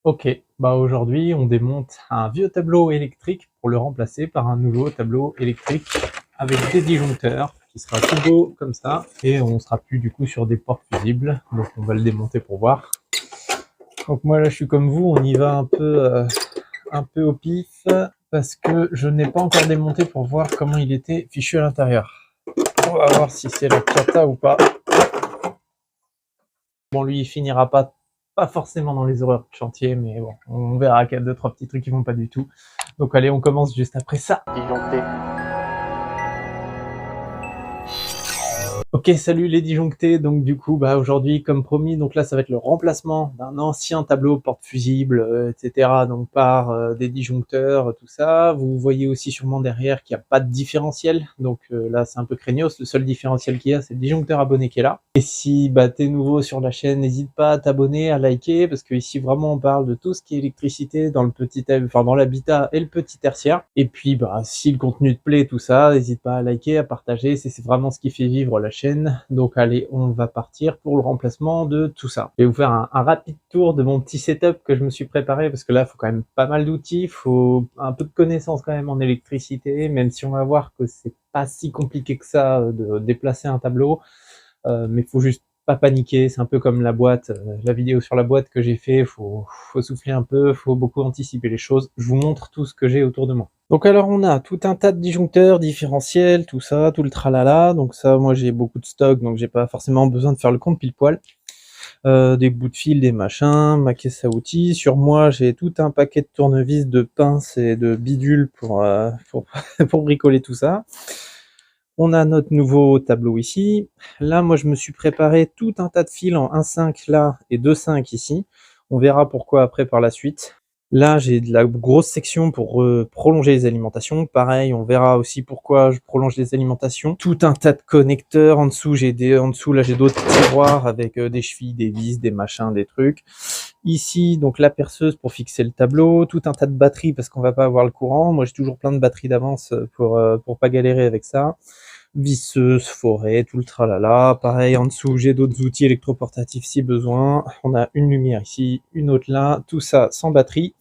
Ok, bah aujourd'hui on démonte un vieux tableau électrique pour le remplacer par un nouveau tableau électrique avec des disjoncteurs qui sera tout beau comme ça et on sera plus du coup sur des portes fusibles, donc on va le démonter pour voir. Donc moi là je suis comme vous, on y va un peu au pif parce que je n'ai pas encore démonté pour voir comment il était fichu à l'intérieur. On va voir si c'est la cata ou pas. Bon, lui, il finira pas forcément dans les horreurs de chantier, mais bon, on verra qu'il y a 2-3 petits trucs qui vont pas du tout. Donc allez, on commence juste après ça. Disjoncté. Ok, salut les disjonctés. Donc du coup, bah aujourd'hui, comme promis, donc là, ça va être le remplacement d'un ancien tableau porte-fusible, etc. Donc par des disjoncteurs, tout ça. Vous voyez aussi sûrement derrière qu'il n'y a pas de différentiel. Donc là, c'est un peu craignos. Le seul différentiel qu'il y a, c'est le disjoncteur abonné qui est là. Et si bah, t'es nouveau sur la chaîne, n'hésite pas à t'abonner, à liker, parce que ici vraiment on parle de tout ce qui est électricité dans le dans l'habitat et le petit tertiaire. Et puis bah si le contenu te plaît, tout ça, n'hésite pas à liker, à partager, c'est vraiment ce qui fait vivre la chaîne. Donc allez, on va partir pour le remplacement de tout ça. Je vais vous faire un rapide tour de mon petit setup que je me suis préparé, parce que là, il faut quand même pas mal d'outils, il faut un peu de connaissances quand même en électricité, même si on va voir que c'est pas si compliqué que ça de déplacer un tableau. Mais faut juste pas paniquer, c'est un peu comme la boîte, la vidéo sur la boîte que j'ai fait, faut souffler un peu, faut beaucoup anticiper les choses. Je vous montre tout ce que j'ai autour de moi. Donc alors on a tout un tas de disjoncteurs, différentiels, tout ça, tout le tralala. Donc ça, moi j'ai beaucoup de stock, donc j'ai pas forcément besoin de faire le compte pile poil. Des bouts de fil, des machins, ma caisse à outils. Sur moi, j'ai tout un paquet de tournevis, de pinces et de bidules pour bricoler tout ça. On a notre nouveau tableau ici. Là, moi, je me suis préparé tout un tas de fils en 1,5 là et 2,5 ici. On verra pourquoi après par la suite. Là, j'ai de la grosse section pour prolonger les alimentations. Pareil, on verra aussi pourquoi je prolonge les alimentations. Tout un tas de connecteurs. En dessous, là, j'ai d'autres tiroirs avec des chevilles, des vis, des machins, des trucs. Ici, donc la perceuse pour fixer le tableau. Tout un tas de batteries parce qu'on va pas avoir le courant. Moi, j'ai toujours plein de batteries d'avance pour pas galérer avec ça. Visseuse, forêt, tout le tralala. Pareil, en dessous, j'ai d'autres outils électroportatifs si besoin. On a une lumière ici, une autre là, tout ça sans batterie.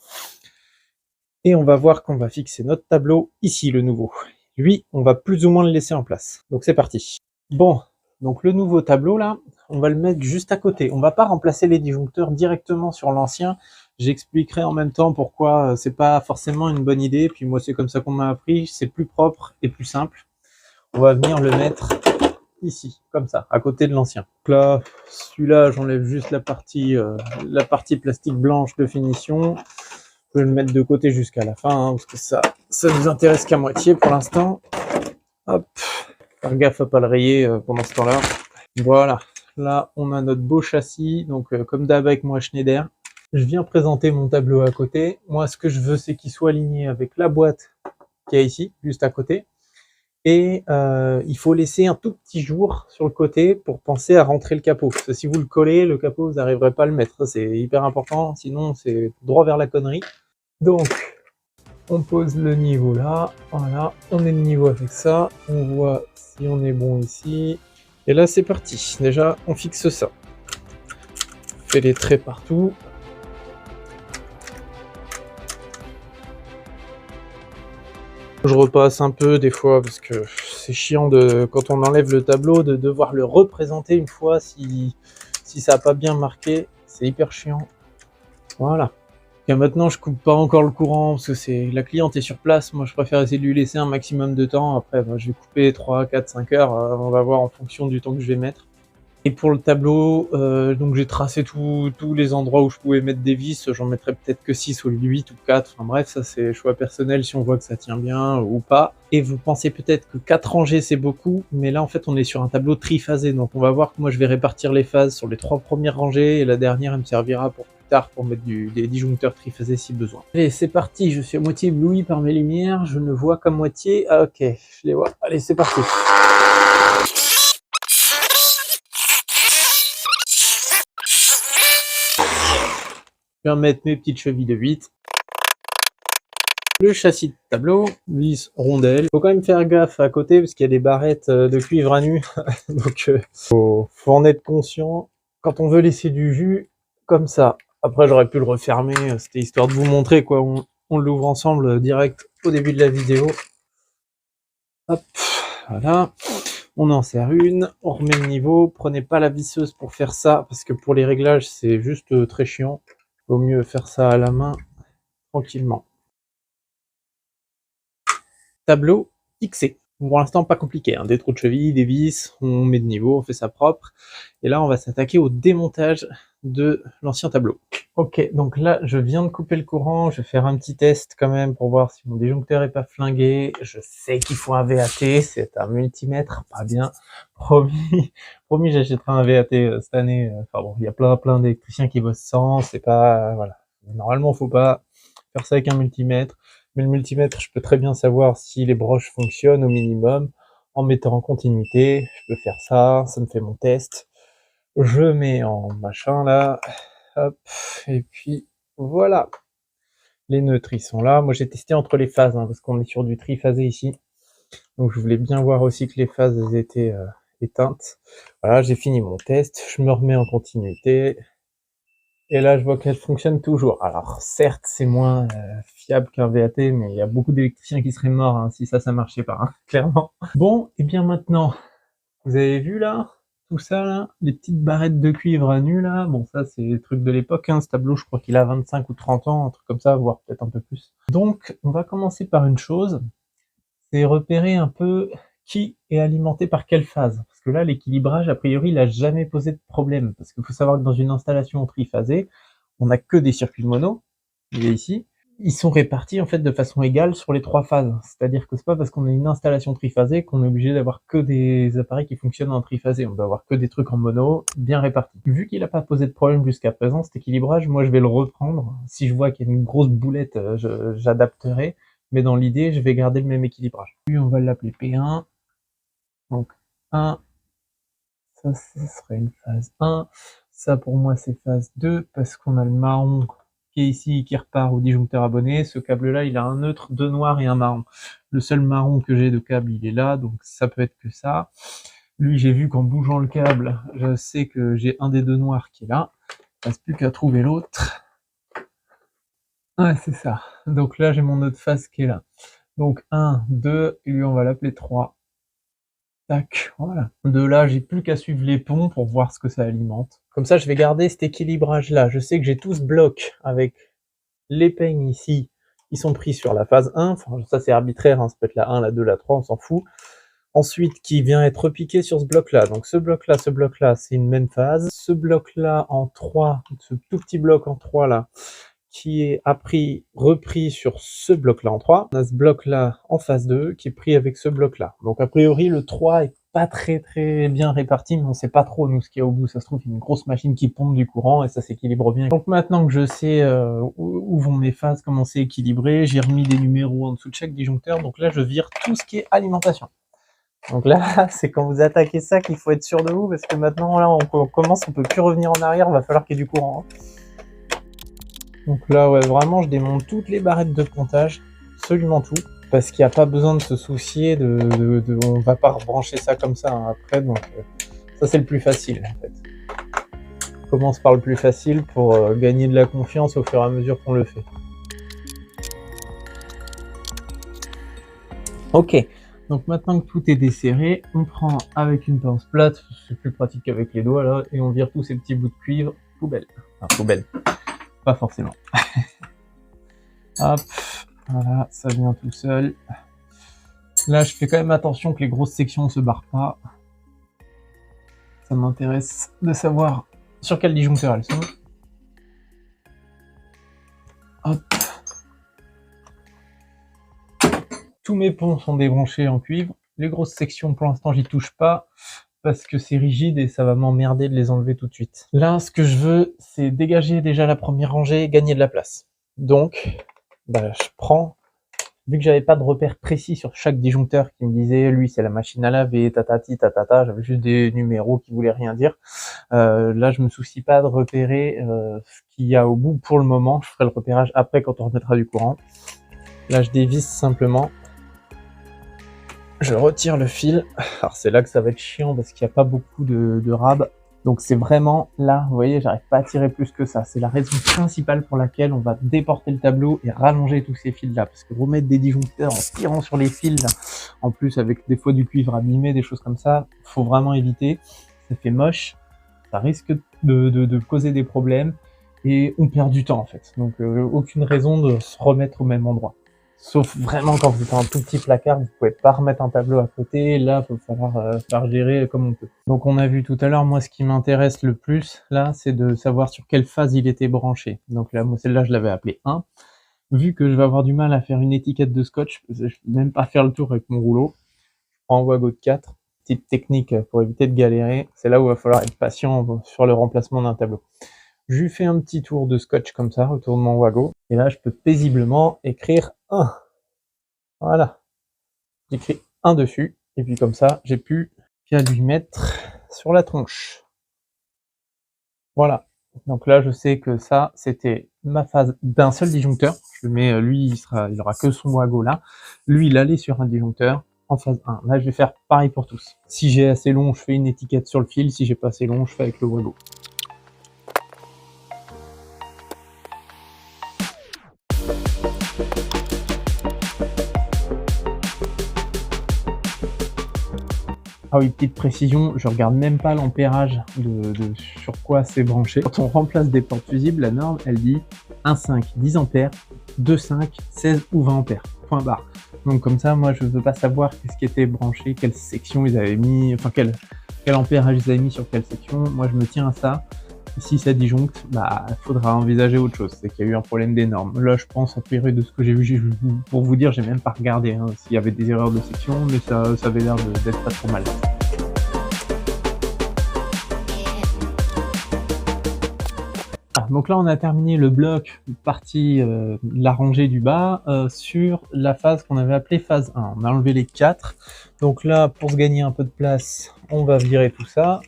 Et on va voir qu'on va fixer notre tableau ici, le nouveau. Lui, on va plus ou moins le laisser en place. Donc c'est parti. Bon, donc le nouveau tableau là, on va le mettre juste à côté. On va pas remplacer les disjoncteurs directement sur l'ancien. J'expliquerai en même temps pourquoi c'est pas forcément une bonne idée. Puis moi, c'est comme ça qu'on m'a appris. C'est plus propre et plus simple. On va venir le mettre ici, comme ça, à côté de l'ancien. Donc là, celui-là, j'enlève juste la partie plastique blanche de finition. Je vais le mettre de côté jusqu'à la fin, hein, parce que ça nous intéresse qu'à moitié pour l'instant. Hop, faire gaffe à pas le rayer pendant ce temps-là. Voilà, là, on a notre beau châssis, donc comme d'hab avec moi Schneider. Je viens présenter mon tableau à côté. Moi, ce que je veux, c'est qu'il soit aligné avec la boîte qu'il y a ici, juste à côté. Et il faut laisser un tout petit jour sur le côté pour penser à rentrer le capot. Parce que si vous le collez, le capot, vous n'arriverez pas à le mettre. C'est hyper important, sinon c'est droit vers la connerie. Donc, on pose le niveau là, voilà, on est le niveau avec ça, on voit si on est bon ici. Et là, c'est parti. Déjà, on fixe ça. On fait les traits partout. Je repasse un peu des fois parce que c'est chiant quand on enlève le tableau de devoir le représenter une fois si ça n'a pas bien marqué, c'est hyper chiant. Voilà. Et maintenant je coupe pas encore le courant parce que la cliente est sur place, moi je préfère essayer de lui laisser un maximum de temps, après je vais couper 3, 4, 5 heures, on va voir en fonction du temps que je vais mettre. Et pour le tableau, donc j'ai tracé tous les endroits où je pouvais mettre des vis, j'en mettrai peut-être que 6 au lieu de 8 ou 4, enfin bref, ça c'est choix personnel si on voit que ça tient bien ou pas. Et vous pensez peut-être que 4 rangées c'est beaucoup, mais là en fait on est sur un tableau triphasé, donc on va voir que moi je vais répartir les phases sur les 3 premières rangées, et la dernière elle me servira pour plus tard pour mettre des disjoncteurs triphasés si besoin. Allez c'est parti, je suis à moitié ébloui par mes lumières, je ne vois qu'à moitié, ah ok, je les vois, allez c'est parti. Je vais mettre mes petites chevilles de 8. Le châssis de tableau, vis rondelle. Faut quand même faire gaffe à côté parce qu'il y a des barrettes de cuivre à nu. Donc faut en être conscient. Quand on veut laisser du jus, comme ça, Après, j'aurais pu le refermer, c'était histoire de vous montrer, quoi. On l'ouvre ensemble direct au début de la vidéo. Hop, voilà. On en serre une, on remet le niveau. Prenez pas la visseuse pour faire ça, parce que pour les réglages, c'est juste très chiant. Vaut mieux faire ça à la main, tranquillement. Tableau fixé. Pour l'instant, pas compliqué, hein. Des trous de cheville, des vis, on met de niveau, on fait ça propre. Et là, on va s'attaquer au démontage de l'ancien tableau. Ok, donc là, je viens de couper le courant, je vais faire un petit test quand même pour voir si mon disjoncteur est pas flingué. Je sais qu'il faut un VAT, c'est un multimètre, pas bien. Promis, promis, j'achèterai un VAT cette année. Enfin bon, il y a plein d'électriciens qui bossent sans, c'est pas... voilà. Normalement, faut pas faire ça avec un multimètre. Mais le multimètre, je peux très bien savoir si les broches fonctionnent au minimum en mettant en continuité. Je peux faire ça, ça me fait mon test. Je mets en machin là, hop, et puis voilà. Les neutres, ils sont là. Moi, j'ai testé entre les phases, hein, parce qu'on est sur du triphasé ici. Donc, je voulais bien voir aussi que les phases étaient éteintes. Voilà, j'ai fini mon test. Je me remets en continuité. Et là, je vois qu'elle fonctionne toujours. Alors, certes, c'est moins fiable qu'un VAT, mais il y a beaucoup d'électriciens qui seraient morts hein, si ça marchait pas, hein, clairement. Bon, et bien maintenant, vous avez vu là, tout ça là, les petites barrettes de cuivre à nu là, bon ça c'est des trucs de l'époque, hein, ce tableau je crois qu'il a 25 ou 30 ans, un truc comme ça, voire peut-être un peu plus. Donc, on va commencer par une chose, c'est repérer un peu qui est alimenté par quelle phase. Parce que là, l'équilibrage, a priori, il a jamais posé de problème. Parce qu'il faut savoir que dans une installation triphasée, on n'a que des circuits mono, il est ici. Ils sont répartis en fait de façon égale sur les trois phases. C'est-à-dire que c'est pas parce qu'on a une installation triphasée qu'on est obligé d'avoir que des appareils qui fonctionnent en triphasé. On doit avoir que des trucs en mono bien répartis. Vu qu'il n'a pas posé de problème jusqu'à présent, cet équilibrage, moi je vais le reprendre. Si je vois qu'il y a une grosse boulette, j'adapterai. Mais dans l'idée, je vais garder le même équilibrage. Puis on va l'appeler P1. Donc 1, ça serait une phase 1. Ça pour moi c'est phase 2 parce qu'on a le marron qui est ici qui repart au disjoncteur abonné. Ce câble là il a un neutre, deux noirs et un marron. Le seul marron que j'ai de câble il est là, donc ça peut être que ça. Lui j'ai vu qu'en bougeant le câble, je sais que j'ai un des deux noirs qui est là. Il ne reste plus qu'à trouver l'autre. Ouais c'est ça. Donc là j'ai mon autre phase qui est là. Donc 1, 2, et lui on va l'appeler 3. Tac, voilà. De là, j'ai plus qu'à suivre les ponts pour voir ce que ça alimente. Comme ça, je vais garder cet équilibrage-là. Je sais que j'ai tout ce bloc avec les peignes ici, ils sont pris sur la phase 1. Enfin, ça, c'est arbitraire, hein. Ça peut être la 1, la 2, la 3, on s'en fout. Ensuite, qui vient être repiqué sur ce bloc-là. Donc, ce bloc-là, c'est une même phase. Ce bloc-là en 3, ce tout petit bloc en 3 là, qui est repris sur ce bloc-là en 3. On a ce bloc-là en phase 2 qui est pris avec ce bloc-là. Donc a priori le 3 est pas très bien réparti, mais on sait pas trop nous ce qu'il y a au bout. Ça se trouve il y a une grosse machine qui pompe du courant et ça s'équilibre bien. Donc maintenant que je sais où vont mes phases, comment c'est équilibré, j'ai remis des numéros en dessous de chaque disjoncteur. Donc là je vire tout ce qui est alimentation. Donc là, c'est quand vous attaquez ça qu'il faut être sûr de vous, parce que maintenant là on commence, on peut plus revenir en arrière, il va falloir qu'il y ait du courant. Donc là, ouais, vraiment, je démonte toutes les barrettes de pontage, absolument tout, parce qu'il n'y a pas besoin de se soucier on va pas rebrancher ça comme ça hein, après, donc ça c'est le plus facile en fait. On commence par le plus facile pour gagner de la confiance au fur et à mesure qu'on le fait. Ok, donc maintenant que tout est desserré, on prend avec une pince plate, c'est plus pratique qu'avec les doigts là, et on vire tous ces petits bouts de cuivre, poubelle. Enfin, poubelle. Pas forcément. Hop, voilà, ça vient tout seul. Là, je fais quand même attention que les grosses sections ne se barrent pas. Ça m'intéresse de savoir sur quel disjoncteur elles sont. Hop. Tous mes ponts sont débranchés en cuivre. Les grosses sections, pour l'instant, j'y touche pas parce que c'est rigide et ça va m'emmerder de les enlever tout de suite. Là, ce que je veux, c'est dégager déjà la première rangée et gagner de la place. Donc, je prends, vu que j'avais pas de repère précis sur chaque disjoncteur qui me disait, lui c'est la machine à laver, tatati, tatata, j'avais juste des numéros qui voulaient rien dire. Là, je me soucie pas de repérer ce qu'il y a au bout pour le moment. Je ferai le repérage après quand on remettra du courant. Là, je dévisse simplement. Je retire le fil. Alors c'est là que ça va être chiant parce qu'il n'y a pas beaucoup de rab. Donc c'est vraiment là, vous voyez, j'arrive pas à tirer plus que ça. C'est la raison principale pour laquelle on va déporter le tableau et rallonger tous ces fils là. Parce que remettre des disjoncteurs en tirant sur les fils, là, en plus avec des fois du cuivre abîmé, des choses comme ça, faut vraiment éviter. Ça fait moche, ça risque de causer des problèmes et on perd du temps en fait. Donc aucune raison de se remettre au même endroit. Sauf vraiment quand vous êtes un tout petit placard, vous pouvez pas remettre un tableau à côté, là, il va falloir faire gérer comme on peut. Donc on a vu tout à l'heure, moi ce qui m'intéresse le plus, là, c'est de savoir sur quelle phase il était branché. Donc là, moi celle-là, je l'avais appelé 1. Vu que je vais avoir du mal à faire une étiquette de scotch, je vais même pas faire le tour avec mon rouleau, je prends un Wago de 4. Petite technique pour éviter de galérer, c'est là où il va falloir être patient sur le remplacement d'un tableau. Je lui fais un petit tour de scotch comme ça, autour de mon Wago, et là je peux paisiblement écrire 1. Voilà. J'écris 1 dessus, et puis comme ça, j'ai plus qu'à lui mettre sur la tronche. Voilà. Donc là, je sais que ça, c'était ma phase d'un seul disjoncteur. Je mets, lui, il aura que son Wago là. Lui, il allait sur un disjoncteur en phase 1. Là, je vais faire pareil pour tous. Si j'ai assez long, je fais une étiquette sur le fil. Si j'ai pas assez long, je fais avec le Wago. Ah oui, petite précision, je regarde même pas l'ampérage de sur quoi c'est branché. Quand on remplace des portes fusibles, la norme, elle dit 1,5, 10 ampères, 2,5, 16 ou 20 ampères. Point barre. Donc comme ça, moi, je veux pas savoir qu'est-ce qui était branché, quelle section ils avaient mis, enfin quel ampérage ils avaient mis sur quelle section. Moi, je me tiens à ça. Et si ça disjoncte, bah, il faudra envisager autre chose. C'est qu'il y a eu un problème des normes. Là, je pense, à priori de ce que j'ai vu, pour vous dire, j'ai même pas regardé hein, s'il y avait des erreurs de section, mais ça avait l'air d'être pas trop mal. Donc là, on a terminé le bloc partie la rangée du bas sur la phase qu'on avait appelée phase 1. On a enlevé les 4. Donc là, pour se gagner un peu de place, on va virer tout ça.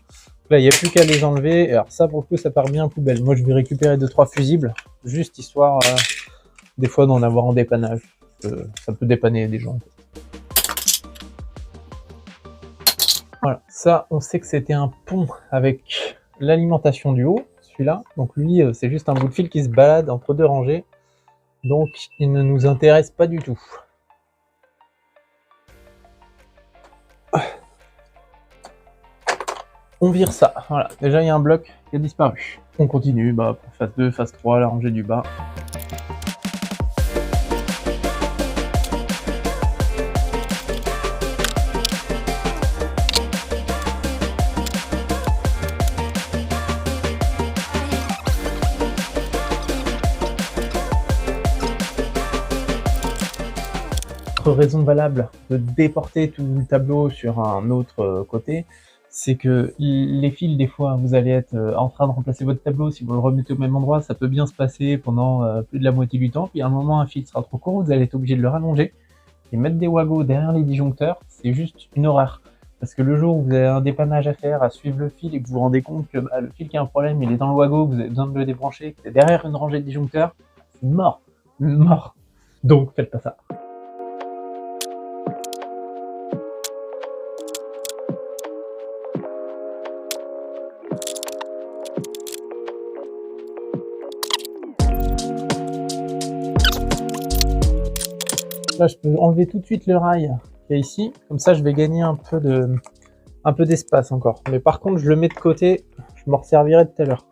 Là, il n'y a plus qu'à les enlever. Alors ça, pour le coup, ça part bien en poubelle. Moi, je vais récupérer 2-3 fusibles, juste histoire des fois d'en avoir en dépannage. Ça peut dépanner des gens. Voilà, ça, on sait que c'était un pont avec l'alimentation du haut. Là. Donc lui, c'est juste un bout de fil qui se balade entre deux rangées. Donc il ne nous intéresse pas du tout. On vire ça. Voilà, déjà il y a un bloc qui a disparu. On continue pour phase 2, phase 3, la rangée du bas. Raison valable de déporter tout le tableau sur un autre côté, c'est que les fils, des fois, vous allez être en train de remplacer votre tableau, si vous le remettez au même endroit, ça peut bien se passer pendant plus de la moitié du temps, puis à un moment, un fil sera trop court, vous allez être obligé de le rallonger, et mettre des Wago derrière les disjoncteurs, c'est juste une horreur. Parce que le jour où vous avez un dépannage à faire, à suivre le fil, et que vous vous rendez compte que le fil qui a un problème, il est dans le Wago, que vous avez besoin de le débrancher, que c'est derrière une rangée de disjoncteurs, c'est mort, mort. Donc, faites pas ça. Là, je peux enlever tout de suite le rail qui est ici. Comme ça, je vais gagner un peu d'espace encore. Mais par contre, je le mets de côté. Je m'en resservirai tout à l'heure.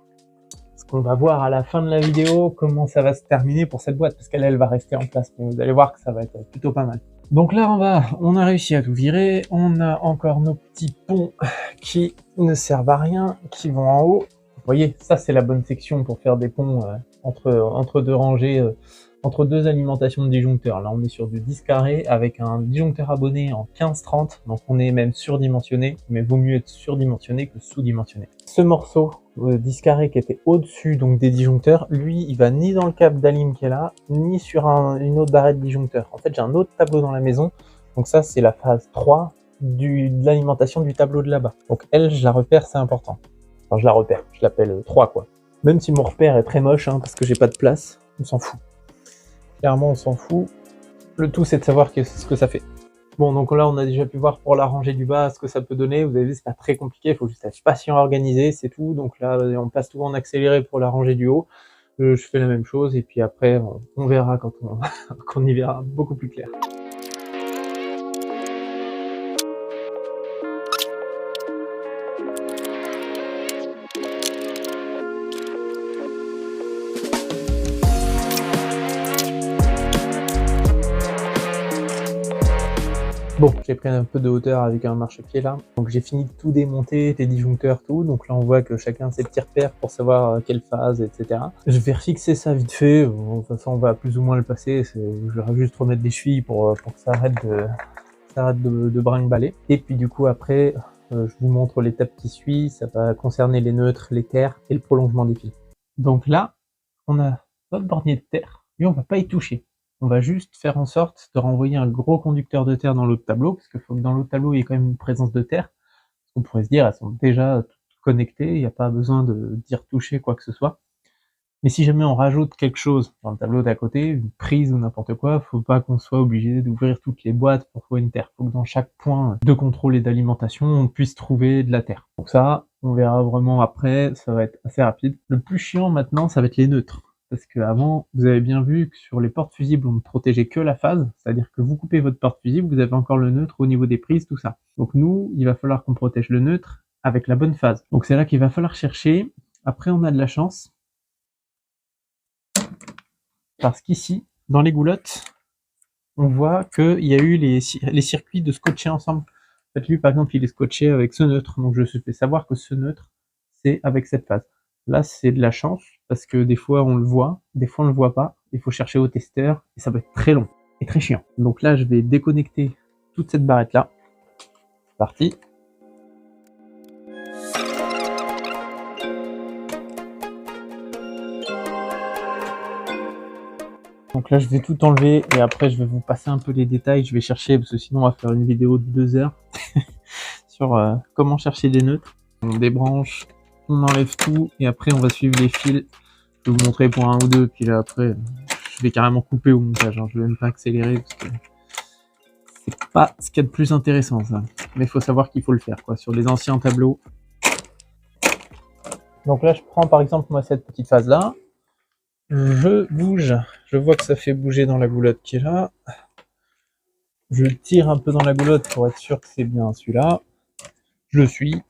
Parce qu'on va voir à la fin de la vidéo comment ça va se terminer pour cette boîte. Parce qu'elle, elle va rester en place. Mais vous allez voir que ça va être plutôt pas mal. Donc là, on a réussi à tout virer. On a encore nos petits ponts qui ne servent à rien, qui vont en haut. Vous voyez, ça, c'est la bonne section pour faire des ponts entre deux rangées. Entre deux alimentations de disjoncteurs. Là, on est sur du 10 carré avec un disjoncteur abonné en 15-30, donc on est même surdimensionné, mais vaut mieux être surdimensionné que sous-dimensionné. Ce morceau 10 carré qui était au-dessus donc des disjoncteurs, lui, il va ni dans le câble d'alim qui est là, ni sur une autre barrette disjoncteur. En fait, j'ai un autre tableau dans la maison, donc ça, c'est la phase 3 de l'alimentation du tableau de là-bas. Donc elle, je la repère, c'est important. Enfin, je la repère, je l'appelle 3, quoi. Même si mon repère est très moche, hein, parce que j'ai pas de place, on s'en fout. Clairement, on s'en fout. Le tout, c'est de savoir ce que ça fait. Bon, donc là, on a déjà pu voir pour la rangée du bas ce que ça peut donner. Vous avez vu, c'est pas très compliqué, il faut juste être patient, organisé, c'est tout. Donc là, on passe tout en accéléré pour la rangée du haut. Je fais la même chose et puis après, on verra quand quand on y verra beaucoup plus clair. Bon, j'ai pris un peu de hauteur avec un marchepied là, donc j'ai fini de tout démonter, les disjoncteurs, tout, donc là on voit que chacun a ses petits repères pour savoir quelle phase, etc. Je vais refixer ça vite fait, de toute façon on va plus ou moins le passer, je vais juste remettre des chevilles pour que ça arrête de brinque-baller. Et puis du coup après, je vous montre l'étape qui suit, ça va concerner les neutres, les terres et le prolongement des fils. Donc là, on a notre bornier de terre, et on va pas y toucher. On va juste faire en sorte de renvoyer un gros conducteur de terre dans l'autre tableau, parce qu'il faut que dans l'autre tableau, il y ait quand même une présence de terre. On pourrait se dire, elles sont déjà toutes connectées, il n'y a pas besoin d'y retoucher quoi que ce soit. Mais si jamais on rajoute quelque chose dans le tableau d'à côté, une prise ou n'importe quoi, faut pas qu'on soit obligé d'ouvrir toutes les boîtes pour trouver une terre. Faut que dans chaque point de contrôle et d'alimentation, on puisse trouver de la terre. Donc ça, on verra vraiment après, ça va être assez rapide. Le plus chiant maintenant, ça va être les neutres. Parce que avant, vous avez bien vu que sur les portes fusibles, on ne protégeait que la phase, c'est-à-dire que vous coupez votre porte fusible, vous avez encore le neutre au niveau des prises, tout ça. Donc nous, il va falloir qu'on protège le neutre avec la bonne phase. Donc c'est là qu'il va falloir chercher. Après, on a de la chance. Parce qu'ici, dans les goulottes, on voit qu'il y a eu les circuits de scotchés ensemble. En fait, lui, par exemple, il est scotché avec ce neutre, donc je fais savoir que ce neutre, c'est avec cette phase. Là, c'est de la chance, parce que des fois, on le voit, des fois, on le voit pas. Il faut chercher au testeur, et ça va être très long et très chiant. Donc là, je vais déconnecter toute cette barrette-là. C'est parti. Donc là, je vais tout enlever et après, je vais vous passer un peu les détails. Je vais chercher, parce que sinon, on va faire une vidéo de 2 heures sur comment chercher des neutres. On débranche, on enlève tout et après, on va suivre les fils. Je vais vous montrer pour un ou deux, puis là, après, je vais carrément couper au montage. Hein. Je vais même pas accélérer parce que c'est pas ce qu'il y a de plus intéressant, ça. Mais il faut savoir qu'il faut le faire, quoi, sur les anciens tableaux. Donc là, je prends par exemple, moi, cette petite phase-là. Je bouge, je vois que ça fait bouger dans la goulotte qui est là. Je tire un peu dans la goulotte pour être sûr que c'est bien celui-là. Je le suis.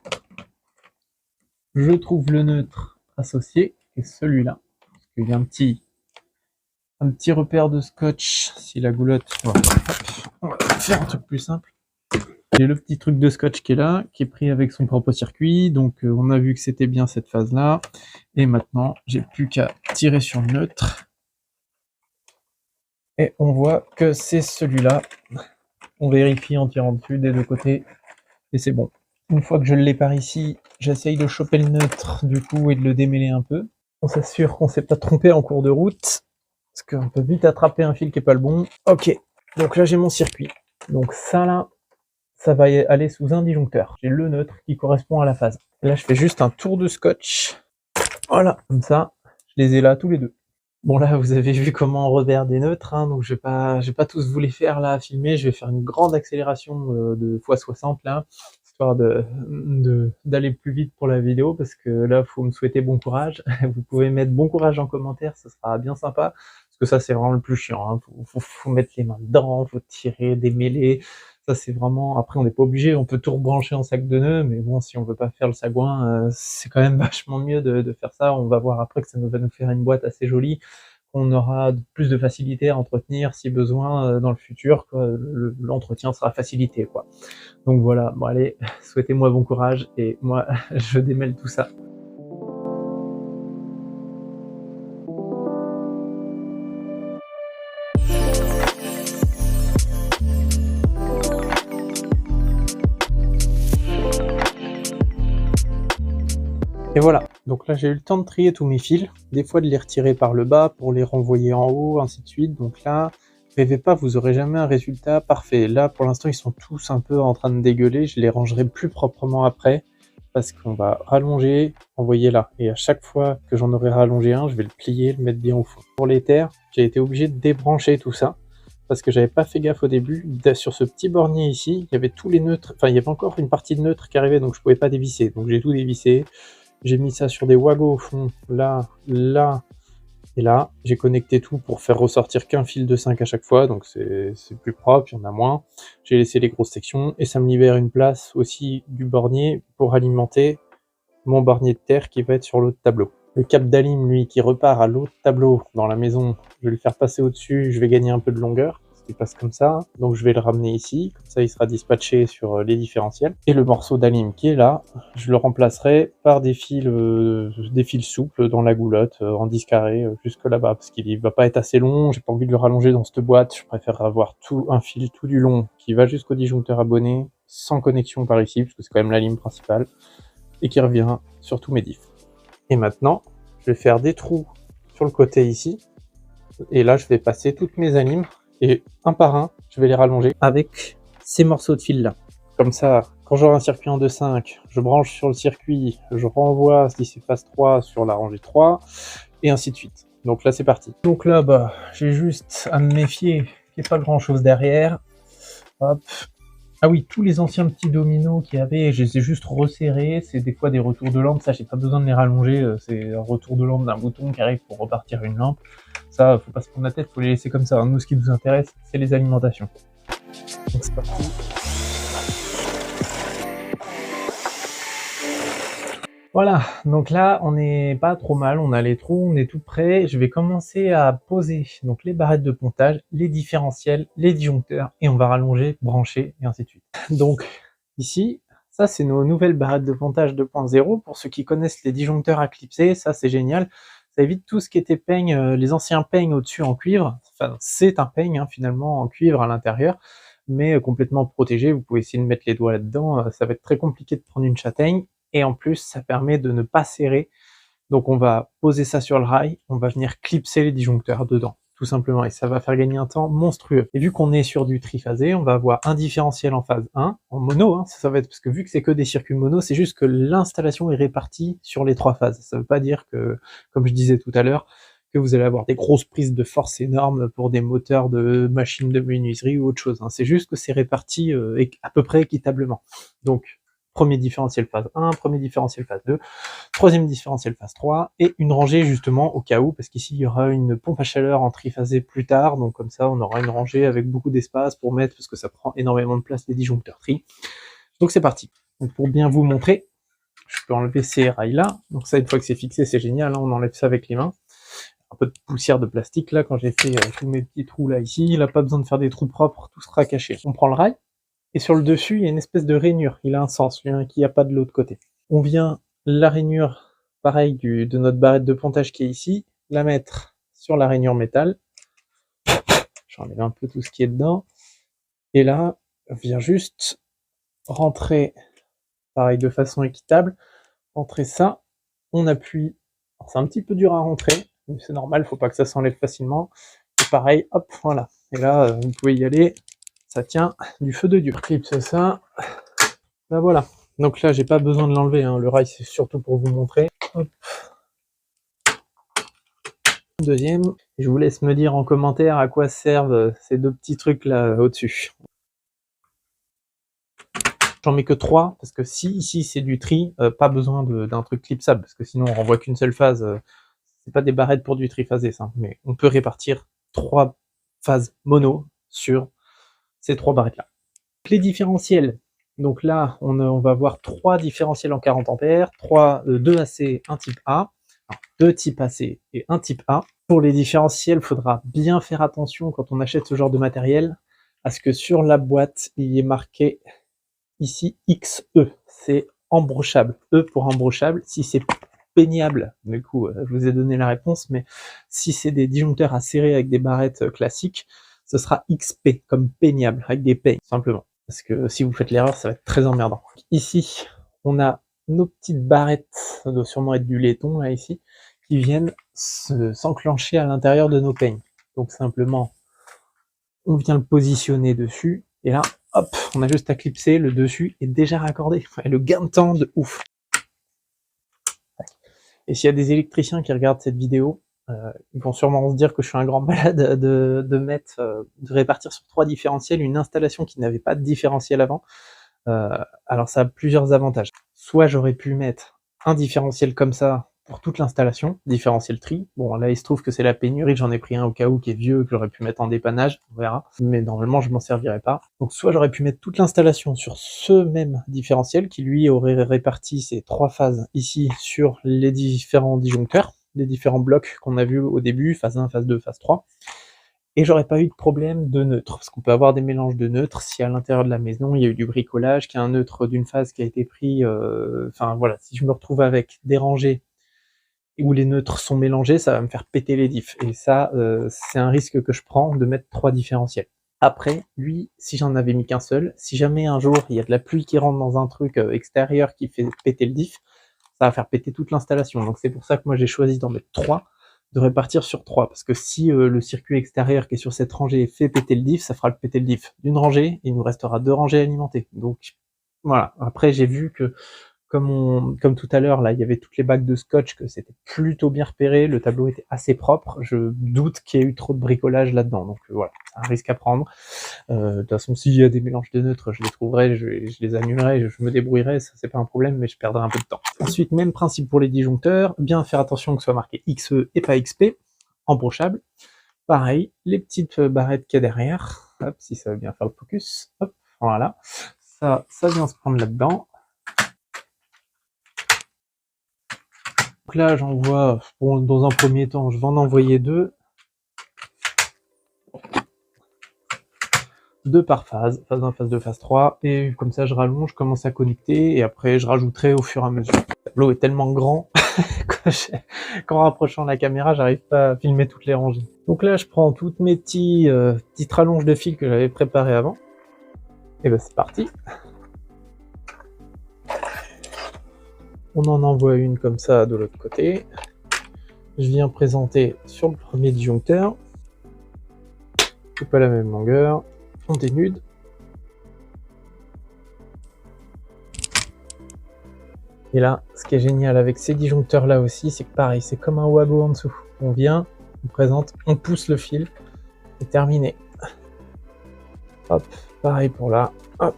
Je trouve le neutre associé, qui est celui-là. Parce qu'il y a un petit repère de scotch. Si la goulotte... Voilà. On va faire un truc plus simple. J'ai le petit truc de scotch qui est là, qui est pris avec son propre circuit. Donc on a vu que c'était bien cette phase-là. Et maintenant, j'ai plus qu'à tirer sur le neutre. Et on voit que c'est celui-là. On vérifie en tirant dessus des deux côtés. Et c'est bon. Une fois que je l'ai par ici, j'essaye de choper le neutre du coup et de le démêler un peu. On s'assure qu'on s'est pas trompé en cours de route. Parce qu'on peut vite attraper un fil qui est pas le bon. Ok, donc là j'ai mon circuit. Donc ça là, ça va aller sous un disjoncteur. J'ai le neutre qui correspond à la phase. Là je fais juste un tour de scotch. Voilà, comme ça, je les ai là tous les deux. Bon là vous avez vu comment on revers des neutres, hein, donc je vais pas tous vous les faire là à filmer, je vais faire une grande accélération de x60 là, histoire d'aller plus vite pour la vidéo, parce que là faut me souhaiter bon courage. Vous pouvez mettre bon courage en commentaire, ça sera bien sympa, parce que ça c'est vraiment le plus chiant, hein. Faut mettre les mains dedans, faut tirer, démêler. Ça c'est vraiment, après on n'est pas obligé, on peut tout rebrancher en sac de nœuds, mais bon si on veut pas faire le sagouin, c'est quand même vachement mieux de faire ça. On va voir après que ça va nous faire une boîte assez jolie, qu'on aura plus de facilité à entretenir si besoin dans le futur, l'entretien sera facilité, quoi. Donc voilà, bon allez, souhaitez-moi bon courage et moi je démêle tout ça. Et voilà, donc là j'ai eu le temps de trier tous mes fils, des fois de les retirer par le bas pour les renvoyer en haut, ainsi de suite. Donc là, rêvez pas, vous aurez jamais un résultat parfait. Là pour l'instant ils sont tous un peu en train de dégueuler, je les rangerai plus proprement après, parce qu'on va rallonger, envoyer là. Et à chaque fois que j'en aurai rallongé un, je vais le plier, le mettre bien au fond. Pour les terres, j'ai été obligé de débrancher tout ça, parce que j'avais pas fait gaffe au début. Sur ce petit bornier ici, il y avait tous les neutres, enfin il y avait encore une partie de neutre qui arrivait, donc je pouvais pas dévisser. Donc j'ai tout dévissé. J'ai mis ça sur des wagos au fond, là, là et là. J'ai connecté tout pour faire ressortir qu'un fil de 5 à chaque fois, donc c'est plus propre, il y en a moins. J'ai laissé les grosses sections et ça me libère une place aussi du bornier pour alimenter mon bornier de terre qui va être sur l'autre tableau. Le câble d'alim, lui, qui repart à l'autre tableau dans la maison, je vais le faire passer au-dessus, je vais gagner un peu de longueur, parce qu'il passe comme ça, donc je vais le ramener ici, comme ça il sera dispatché sur les différentiels. Et le morceau d'alim qui est là, je le remplacerai par des fils souples dans la goulotte, en 10 carrés, jusque là-bas, parce qu'il va pas être assez long, j'ai pas envie de le rallonger dans cette boîte, je préfère avoir un fil tout du long qui va jusqu'au disjoncteur abonné, sans connexion par ici, parce que c'est quand même la ligne principale, et qui revient sur tous mes diffs. Et maintenant, je vais faire des trous sur le côté ici, et là je vais passer toutes mes alimes, et un par un, je vais les rallonger avec ces morceaux de fil là. Comme ça, quand j'aurai un circuit en 2/5, je branche sur le circuit, je renvoie si c'est phase 3 sur la rangée 3, et ainsi de suite. Donc là c'est parti. Donc là, bah, j'ai juste à me méfier qu'il n'y ait pas grand chose derrière. Hop. Ah oui, tous les anciens petits dominos qu'il y avait, je les ai juste resserrés. C'est des fois des retours de lampe, ça j'ai pas besoin de les rallonger. C'est un retour de lampe d'un bouton qui arrive pour repartir une lampe. Ça, faut pas se prendre la tête, faut les laisser comme ça. Nous, ce qui nous intéresse, c'est les alimentations. Donc c'est parti. Voilà, donc là on n'est pas trop mal, on a les trous, on est tout prêt. Je vais commencer à poser donc les barrettes de pontage, les différentiels, les disjoncteurs, et on va rallonger, brancher, et ainsi de suite. Donc ici, ça c'est nos nouvelles barrettes de pontage 2.0. Pour ceux qui connaissent les disjoncteurs à clipser, ça c'est génial. Ça évite tout ce qui était peigne, les anciens peignes au-dessus en cuivre. Enfin, c'est un peigne finalement en cuivre à l'intérieur, mais complètement protégé. Vous pouvez essayer de mettre les doigts là-dedans, ça va être très compliqué de prendre une châtaigne. Et en plus, ça permet de ne pas serrer. Donc on va poser ça sur le rail, on va venir clipser les disjoncteurs dedans, tout simplement, et ça va faire gagner un temps monstrueux. Et vu qu'on est sur du triphasé, on va avoir un différentiel en phase 1, en mono, hein, ça va être, parce que vu que c'est que des circuits mono, c'est juste que l'installation est répartie sur les 3 phases. Ça veut pas dire que, comme je disais tout à l'heure, que vous allez avoir des grosses prises de force énormes pour des moteurs de machines de menuiserie ou autre chose, hein. C'est juste que c'est réparti à peu près équitablement. Donc, premier différentiel phase 1, premier différentiel phase 2, troisième différentiel phase 3, et une rangée justement au cas où, parce qu'ici il y aura une pompe à chaleur en triphasé plus tard, donc comme ça on aura une rangée avec beaucoup d'espace pour mettre, parce que ça prend énormément de place les disjoncteurs tri. Donc c'est parti. Donc pour bien vous montrer, je peux enlever ces rails là, donc ça une fois que c'est fixé c'est génial, hein, on enlève ça avec les mains. Un peu de poussière de plastique là, quand j'ai fait tous mes petits trous là ici, il n'a pas besoin de faire des trous propres, tout sera caché. On prend le rail, et sur le dessus, il y a une espèce de rainure. Il a un sens, qu'il n'y a pas de l'autre côté. On vient, la rainure, pareil, de notre barrette de pontage qui est ici, la mettre sur la rainure métal. J'enlève un peu tout ce qui est dedans. Et là, on vient juste rentrer, pareil, de façon équitable, rentrer ça. On appuie. C'est un petit peu dur à rentrer, mais c'est normal, faut pas que ça s'enlève facilement. Et pareil, hop, voilà. Et là, vous pouvez y aller. Ça tient du feu de Dieu. Clipse ça. Là voilà. Donc là, j'ai pas besoin de l'enlever, hein. Le rail, c'est surtout pour vous montrer. Hop. Deuxième. Je vous laisse me dire en commentaire à quoi servent ces deux petits trucs là au-dessus. J'en mets que 3, parce que si ici c'est du tri, pas besoin d'un truc clipsable, parce que sinon on renvoie qu'une seule phase. C'est pas des barrettes pour du triphasé, ça. Mais on peut répartir 3 phases mono sur ces 3 barrettes là. Les différentiels. Donc là, on va avoir 3 différentiels en 40 ampères, 2 AC, un type A, 2 type AC et un type A. Pour les différentiels, il faudra bien faire attention quand on achète ce genre de matériel, à ce que sur la boîte, il y ait marqué ici XE, c'est embrochable. E pour embrochable, si c'est peignable, du coup, je vous ai donné la réponse, mais si c'est des disjoncteurs à serrer avec des barrettes classiques, ce sera XP, comme peignable, avec des peignes, simplement. Parce que si vous faites l'erreur, ça va être très emmerdant. Ici, on a nos petites barrettes, ça doit sûrement être du laiton, là, ici, qui viennent s'enclencher à l'intérieur de nos peignes. Donc simplement, on vient le positionner dessus, et là, hop, on a juste à clipser, le dessus est déjà raccordé. Et le gain de temps de ouf. Et s'il y a des électriciens qui regardent cette vidéo, Ils vont sûrement se dire que je suis un grand malade de répartir sur 3 différentiels une installation qui n'avait pas de différentiel avant. Alors ça a plusieurs avantages. Soit j'aurais pu mettre un différentiel comme ça pour toute l'installation, différentiel tri. Bon là il se trouve que c'est la pénurie, j'en ai pris un au cas où qui est vieux, que j'aurais pu mettre en dépannage, on verra. Mais normalement je m'en servirai pas. Donc soit j'aurais pu mettre toute l'installation sur ce même différentiel qui lui aurait réparti ces 3 phases ici sur les différents disjoncteurs, les différents blocs qu'on a vus au début, phase 1, phase 2, phase 3. Et j'aurais pas eu de problème de neutre, parce qu'on peut avoir des mélanges de neutres si à l'intérieur de la maison il y a eu du bricolage, qu'il y a un neutre d'une phase qui a été pris, enfin voilà, si je me retrouve avec des rangées où les neutres sont mélangés, ça va me faire péter les diffs. Et ça, c'est un risque que je prends de mettre 3 différentiels. Après, lui, si j'en avais mis qu'un seul, si jamais un jour il y a de la pluie qui rentre dans un truc extérieur qui fait péter le diff, ça va faire péter toute l'installation. Donc c'est pour ça que moi j'ai choisi d'en mettre 3, de répartir sur 3, parce que si le circuit extérieur qui est sur cette rangée fait péter le diff, ça fera péter le diff d'une rangée, et il nous restera 2 rangées alimentées. Donc voilà, après j'ai vu que comme tout à l'heure, là, il y avait toutes les bagues de scotch, que c'était plutôt bien repéré, le tableau était assez propre, je doute qu'il y ait eu trop de bricolage là-dedans, donc voilà, c'est un risque à prendre. De toute façon, s'il y a des mélanges de neutres, je les trouverai, je les annulerai, je me débrouillerai, ça c'est pas un problème, mais je perdrai un peu de temps. Ensuite, même principe pour les disjoncteurs, bien faire attention que ce soit marqué XE et pas XP, embrochable. Pareil, les petites barrettes qu'il y a derrière, hop, si ça veut bien faire le focus, hop, voilà, ça vient se prendre là-dedans. Donc là, j'envoie, bon, dans un premier temps, je vais en envoyer 2. 2 par phase, phase 1, phase 2, phase 3, et comme ça je rallonge, je commence à connecter, et après je rajouterai au fur et à mesure. Le tableau est tellement grand qu'en rapprochant la caméra, j'arrive pas à filmer toutes les rangées. Donc là, je prends toutes mes petites rallonges de fil que j'avais préparées avant, et ben c'est parti. On en envoie une comme ça de l'autre côté. Je viens présenter sur le premier disjoncteur. C'est pas la même longueur. On dénude. Et là, ce qui est génial avec ces disjoncteurs là aussi, c'est que pareil, c'est comme un wago en dessous. On vient, on présente, on pousse le fil, et terminé. Hop, pareil pour là. Hop,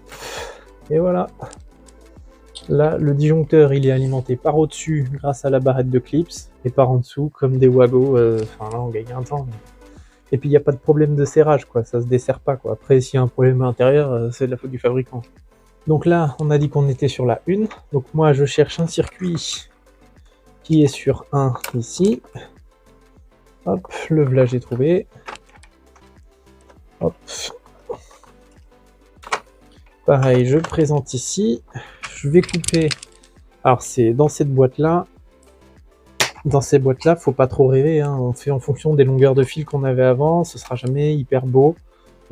et voilà. Là, le disjoncteur, il est alimenté par au-dessus grâce à la barrette de clips, et par en dessous, comme des wagos. Enfin là, on gagne un temps. Et puis, il n'y a pas de problème de serrage, quoi. Ça se desserre pas, quoi. Après, s'il y a un problème à l'intérieur, c'est de la faute du fabricant. Donc là, on a dit qu'on était sur la 1. Donc moi, je cherche un circuit qui est sur 1 ici. Hop, le voilà, j'ai trouvé. Hop. Pareil, je présente ici. Je vais couper. Alors c'est dans cette boîte-là. Dans ces boîtes-là, faut pas trop rêver, hein. On fait en fonction des longueurs de fil qu'on avait avant. Ce sera jamais hyper beau.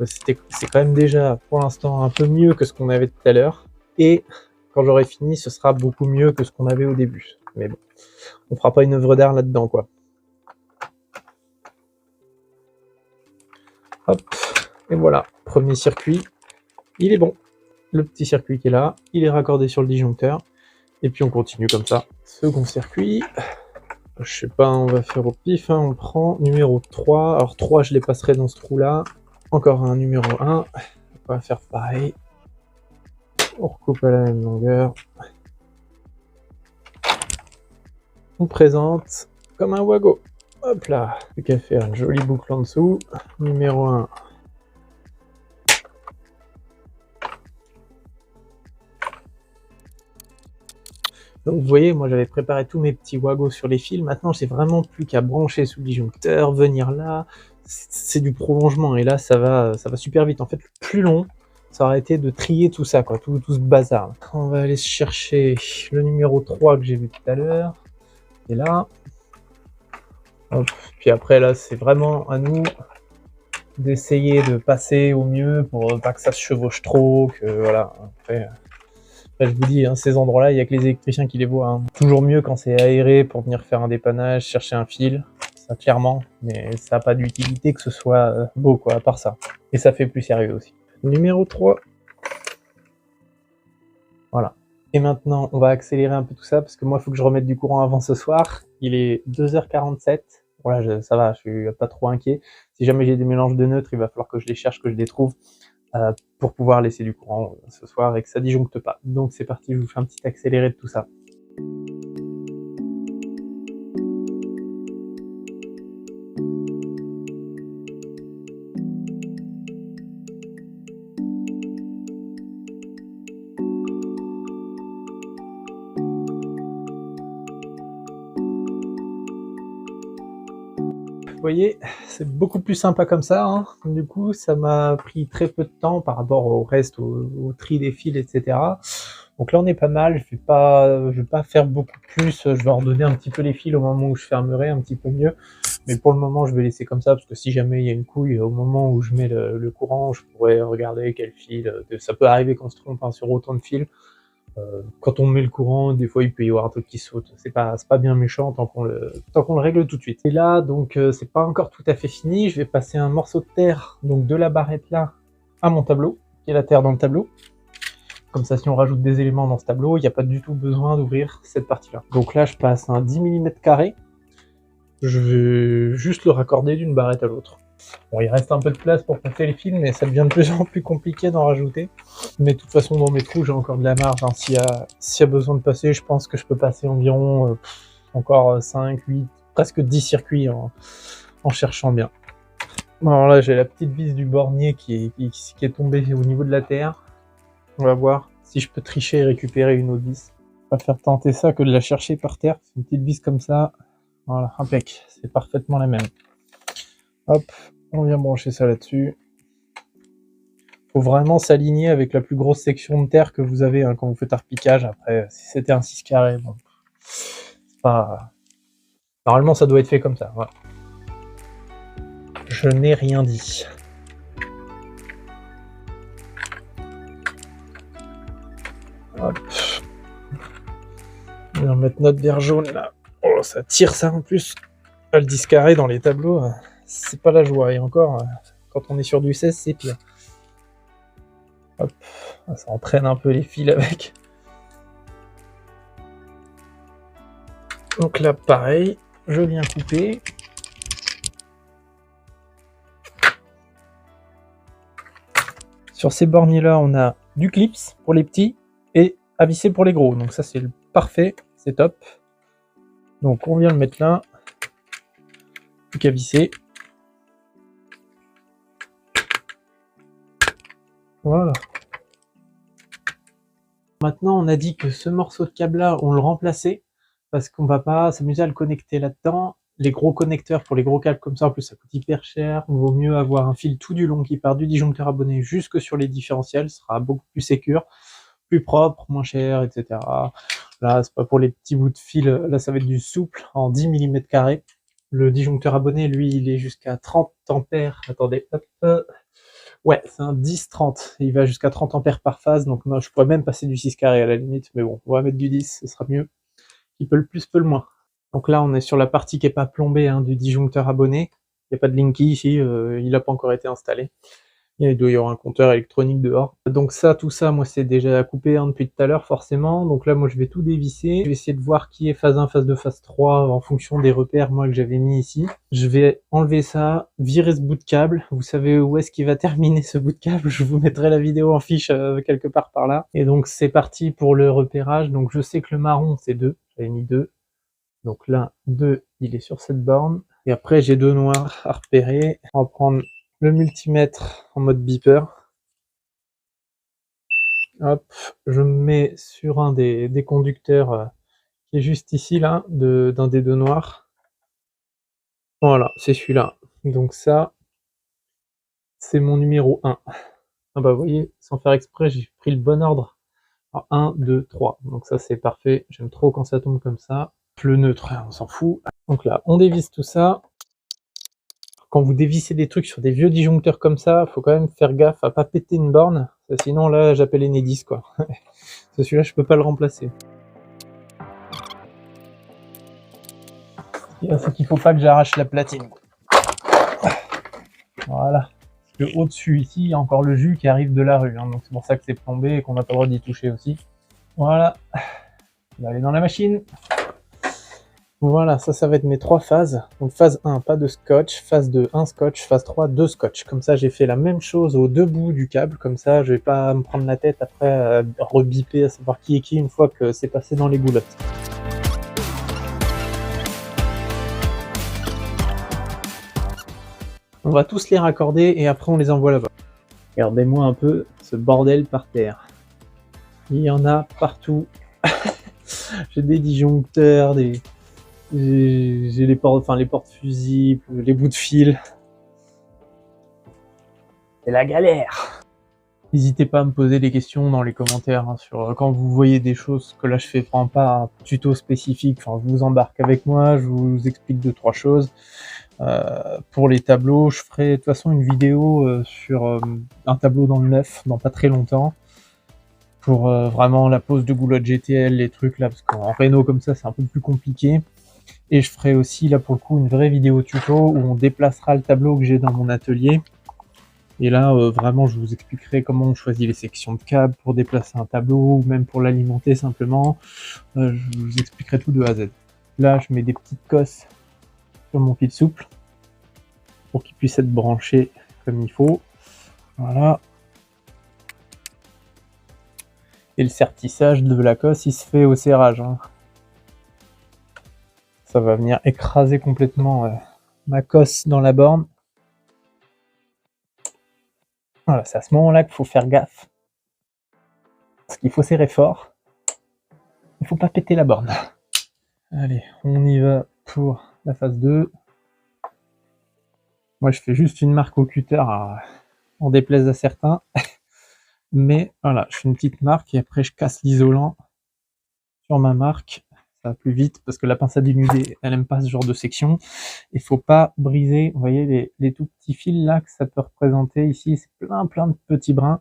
C'est quand même déjà, pour l'instant, un peu mieux que ce qu'on avait tout à l'heure. Et quand j'aurai fini, ce sera beaucoup mieux que ce qu'on avait au début. Mais bon, on fera pas une œuvre d'art là-dedans, quoi. Hop, et voilà, premier circuit, il est bon. Le petit circuit qui est là, il est raccordé sur le disjoncteur. Et puis on continue comme ça. Second circuit, je sais pas, on va faire au pif, hein. On prend numéro 3. Alors 3, je les passerai dans ce trou-là. Encore un numéro 1. On va faire pareil. On recoupe à la même longueur. On présente comme un wago. Hop là, plus qu'à faire une jolie boucle en dessous. Numéro 1. Donc vous voyez, moi j'avais préparé tous mes petits wagos sur les fils. Maintenant, j'ai vraiment plus qu'à brancher sous le disjoncteur, venir là. C'est du prolongement et là, ça va super vite. En fait, le plus long, ça aurait été de trier tout ça, quoi, tout ce bazar. On va aller chercher le numéro 3 que j'ai vu tout à l'heure. Et là. Hop. Puis après, là, c'est vraiment à nous d'essayer de passer au mieux pour pas que ça se chevauche trop, que voilà. Après, je vous dis, hein, ces endroits-là, il n'y a que les électriciens qui les voient. Hein. Toujours mieux quand c'est aéré pour venir faire un dépannage, chercher un fil, ça clairement, mais ça n'a pas d'utilité que ce soit beau, quoi, à part ça. Et ça fait plus sérieux aussi. Numéro 3. Voilà. Et maintenant, on va accélérer un peu tout ça, parce que moi, il faut que je remette du courant avant ce soir. Il est 2h47. Bon là, ça va, je suis pas trop inquiet. Si jamais j'ai des mélanges de neutres, il va falloir que je les cherche, que je les trouve, pour pouvoir laisser du courant ce soir et que ça disjoncte pas. Donc c'est parti, je vous fais un petit accéléré de tout ça. Vous voyez, c'est beaucoup plus sympa comme ça, hein. Du coup, ça m'a pris très peu de temps par rapport au reste, au tri des fils, etc. Donc là, on est pas mal. Je vais pas faire beaucoup plus. Je vais ordonner un petit peu les fils au moment où je fermerai un petit peu mieux. Mais pour le moment, je vais laisser comme ça parce que si jamais il y a une couille au moment où je mets le courant, je pourrais regarder quel fil. Ça peut arriver qu'on se trompe hein, sur autant de fils. Quand on met le courant, des fois il peut y avoir un truc qui saute. C'est pas bien méchant tant qu'on le règle tout de suite. Et là, donc c'est pas encore tout à fait fini. Je vais passer un morceau de terre, donc de la barrette là, à mon tableau, qui est la terre dans le tableau. Comme ça, si on rajoute des éléments dans ce tableau, il n'y a pas du tout besoin d'ouvrir cette partie-là. Donc là, je passe un 10 mm carré. Je vais juste le raccorder d'une barrette à l'autre. Bon, il reste un peu de place pour passer les fils, mais ça devient de plus en plus compliqué d'en rajouter. Mais de toute façon, dans mes trous, j'ai encore de la marge. Hein. S'il y a besoin de passer, je pense que je peux passer environ encore 5, 8, presque 10 circuits en cherchant bien. Bon, alors là, j'ai la petite vis du bornier qui est tombée au niveau de la terre. On va voir si je peux tricher et récupérer une autre vis. Je préfère tenter ça que de la chercher par terre. C'est une petite vis comme ça. Voilà, impec. C'est parfaitement la même. Hop, on vient brancher ça là-dessus. Faut vraiment s'aligner avec la plus grosse section de terre que vous avez hein, quand vous faites un repiquage. Après, si c'était un 6 carré, bon, c'est pas... Normalement, ça doit être fait comme ça. Voilà. Je n'ai rien dit. Hop. On va mettre notre verre jaune là. Oh, ça tire ça en plus. Le 10 carré dans les tableaux, c'est pas la joie. Et encore, quand on est sur du 16, c'est pire. Hop, ça entraîne un peu les fils avec. Donc là, pareil, je viens couper. Sur ces borniers-là, on a du clips pour les petits et à visser pour les gros. Donc ça, c'est le parfait, c'est top. Donc on vient le mettre là. Plus qu'à visser. Voilà. Maintenant, on a dit que ce morceau de câble-là, on le remplaçait parce qu'on va pas s'amuser à le connecter là-dedans. Les gros connecteurs pour les gros câbles comme ça, en plus ça coûte hyper cher. Il vaut mieux avoir un fil tout du long qui part du disjoncteur abonné jusque sur les différentiels. Ce sera beaucoup plus sécure, plus propre, moins cher, etc. Là, c'est pas pour les petits bouts de fil. Là, ça va être du souple en 10 mm carré. Le disjoncteur abonné, lui, il est jusqu'à 30 ampères. Attendez, hop. Ouais, c'est un 10-30. Il va jusqu'à 30 ampères par phase. Donc, moi, je pourrais même passer du 6 carré à la limite. Mais bon, on va mettre du 10, ce sera mieux. Qui peut le plus, peut le moins. Donc là, on est sur la partie qui est pas plombée hein, du disjoncteur abonné. Il n'y a pas de Linky ici, il n'a pas encore été installé. Il doit y avoir un compteur électronique dehors. Donc ça, tout ça, moi c'est déjà coupé hein, depuis tout à l'heure forcément. Donc là, moi je vais tout dévisser. Je vais essayer de voir qui est phase 1, phase 2, phase 3 en fonction des repères moi que j'avais mis ici. Je vais enlever ça, virer ce bout de câble. Vous savez où est-ce qu'il va terminer ce bout de câble? Je vous mettrai la vidéo en fiche quelque part par là. Et donc c'est parti pour le repérage. Donc je sais que le marron c'est 2. J'avais mis 2. Donc là, 2, il est sur cette borne. Et après, j'ai 2 noirs à repérer. On va prendre le multimètre en mode beeper. Hop, je me mets sur un des conducteurs qui est juste ici, là, d'un des 2 noirs. Voilà, c'est celui-là. Donc ça, c'est mon numéro 1. Ah bah vous voyez, sans faire exprès, j'ai pris le bon ordre. Alors 1, 2, 3. Donc ça, c'est parfait. J'aime trop quand ça tombe comme ça. Le neutre, on s'en fout. Donc là, on dévisse tout ça. Quand vous dévissez des trucs sur des vieux disjoncteurs comme ça, faut quand même faire gaffe à pas péter une borne. Sinon là, j'appelle Enedis quoi. Celui-là, je peux pas le remplacer. C'est qu'il faut pas que j'arrache la platine. Voilà. Parce que au-dessus ici, il y a encore le jus qui arrive de la rue. Hein, donc c'est pour ça que c'est plombé et qu'on n'a pas le droit d'y toucher aussi. Voilà. On va aller dans la machine. Voilà, ça va être mes 3 phases. Donc phase 1, pas de scotch, phase 2, 1 scotch, phase 3, 2 scotch. Comme ça, j'ai fait la même chose aux 2 bouts du câble, comme ça, je vais pas me prendre la tête après à rebiper, à savoir qui est qui une fois que c'est passé dans les boulottes. On va tous les raccorder et après on les envoie là-bas. Regardez-moi un peu ce bordel par terre. Il y en a partout. J'ai des disjoncteurs, j'ai les portes-fusibles, les bouts de fil. C'est la galère. N'hésitez pas à me poser des questions dans les commentaires sur quand vous voyez des choses que là je fais prends pas un tuto spécifique. Enfin, je vous embarque avec moi, je vous explique 2-3 choses. Pour les tableaux, je ferai de toute façon une vidéo sur un tableau dans le neuf dans pas très longtemps. Pour vraiment la pose de goulotte GTL, les trucs là, parce qu'en réno comme ça c'est un peu plus compliqué. Et je ferai aussi là pour le coup une vraie vidéo tuto où on déplacera le tableau que j'ai dans mon atelier. Et là vraiment je vous expliquerai comment on choisit les sections de câbles pour déplacer un tableau ou même pour l'alimenter simplement. Je vous expliquerai tout de A à Z. Là je mets des petites cosses sur mon fil souple pour qu'il puisse être branché comme il faut. Voilà. Et le sertissage de la cosse il se fait au serrage. Ça va venir écraser complètement ma cosse dans la borne. Voilà, c'est à ce moment-là qu'il faut faire gaffe. Parce qu'il faut serrer fort. Il faut pas péter la borne. Allez, on y va pour la phase 2. Moi, je fais juste une marque au cutter, en déplaise à certains. Mais voilà, je fais une petite marque et après je casse l'isolant sur ma marque. Ça va plus vite parce que la pince à dénuder, elle aime pas ce genre de section. Il faut pas briser, vous voyez les tout petits fils là que ça peut représenter ici, c'est plein de petits brins.